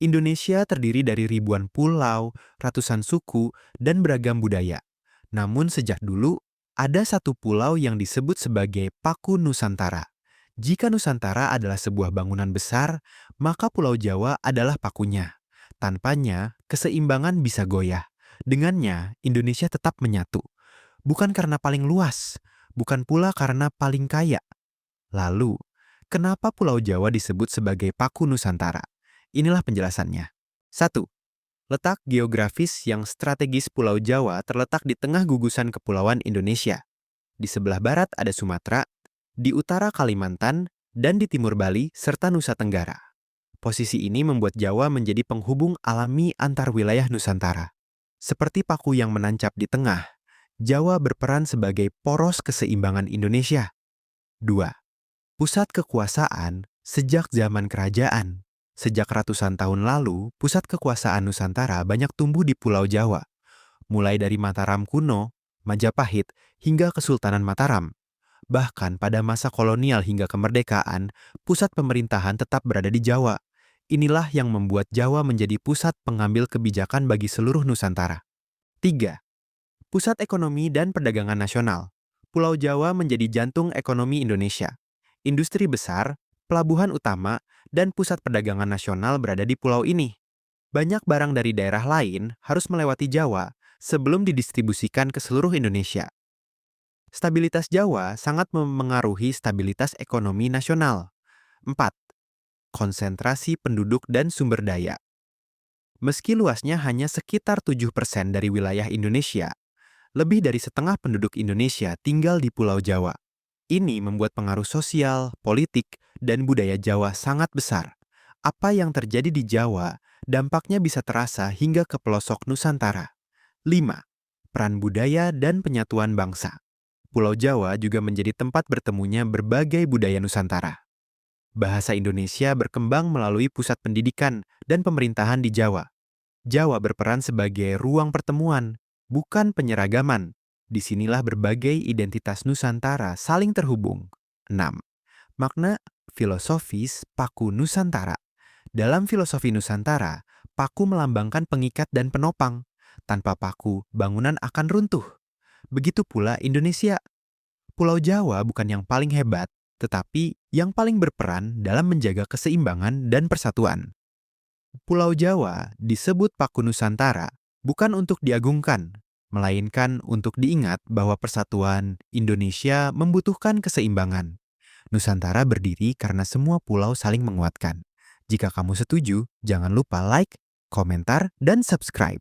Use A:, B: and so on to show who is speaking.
A: Indonesia terdiri dari ribuan pulau, ratusan suku, dan beragam budaya. Namun sejak dulu, ada satu pulau yang disebut sebagai Paku Nusantara. Jika Nusantara adalah sebuah bangunan besar, maka Pulau Jawa adalah pakunya. Tanpanya, keseimbangan bisa goyah. Dengannya, Indonesia tetap menyatu. Bukan karena paling luas, bukan pula karena paling kaya. Lalu, kenapa Pulau Jawa disebut sebagai Paku Nusantara? Inilah penjelasannya. 1. Letak geografis yang strategis Pulau Jawa terletak di tengah gugusan kepulauan Indonesia. Di sebelah barat ada Sumatera, di utara Kalimantan, dan di timur Bali serta Nusa Tenggara. Posisi ini membuat Jawa menjadi penghubung alami antar wilayah Nusantara. Seperti paku yang menancap di tengah, Jawa berperan sebagai poros keseimbangan Indonesia. 2. Pusat kekuasaan sejak zaman kerajaan. Sejak ratusan tahun lalu, pusat kekuasaan Nusantara banyak tumbuh di Pulau Jawa, mulai dari Mataram kuno, Majapahit, hingga Kesultanan Mataram. Bahkan pada masa kolonial hingga kemerdekaan, pusat pemerintahan tetap berada di Jawa. Inilah yang membuat Jawa menjadi pusat pengambil kebijakan bagi seluruh Nusantara. 3. Pusat ekonomi dan perdagangan nasional. Pulau Jawa menjadi jantung ekonomi Indonesia. Industri besar, pelabuhan utama, dan pusat perdagangan nasional berada di pulau ini. Banyak barang dari daerah lain harus melewati Jawa sebelum didistribusikan ke seluruh Indonesia. Stabilitas Jawa sangat memengaruhi stabilitas ekonomi nasional. 4. Konsentrasi penduduk dan sumber daya. Meski luasnya hanya sekitar 7% dari wilayah Indonesia, lebih dari setengah penduduk Indonesia tinggal di Pulau Jawa. Ini membuat pengaruh sosial, politik, dan budaya Jawa sangat besar. Apa yang terjadi di Jawa, dampaknya bisa terasa hingga ke pelosok Nusantara. 5. Peran budaya dan penyatuan bangsa. Pulau Jawa juga menjadi tempat bertemunya berbagai budaya Nusantara. Bahasa Indonesia berkembang melalui pusat pendidikan dan pemerintahan di Jawa. Jawa berperan sebagai ruang pertemuan, bukan penyeragaman. Disinilah berbagai identitas Nusantara saling terhubung. 6. Makna filosofis Paku Nusantara. Dalam filosofi Nusantara, paku melambangkan pengikat dan penopang. Tanpa paku, bangunan akan runtuh. Begitu pula Indonesia. Pulau Jawa bukan yang paling hebat, tetapi yang paling berperan dalam menjaga keseimbangan dan persatuan. Pulau Jawa disebut Paku Nusantara bukan untuk diagungkan, melainkan untuk diingat bahwa persatuan Indonesia membutuhkan keseimbangan. Nusantara berdiri karena semua pulau saling menguatkan. Jika kamu setuju, jangan lupa like, komentar, dan subscribe.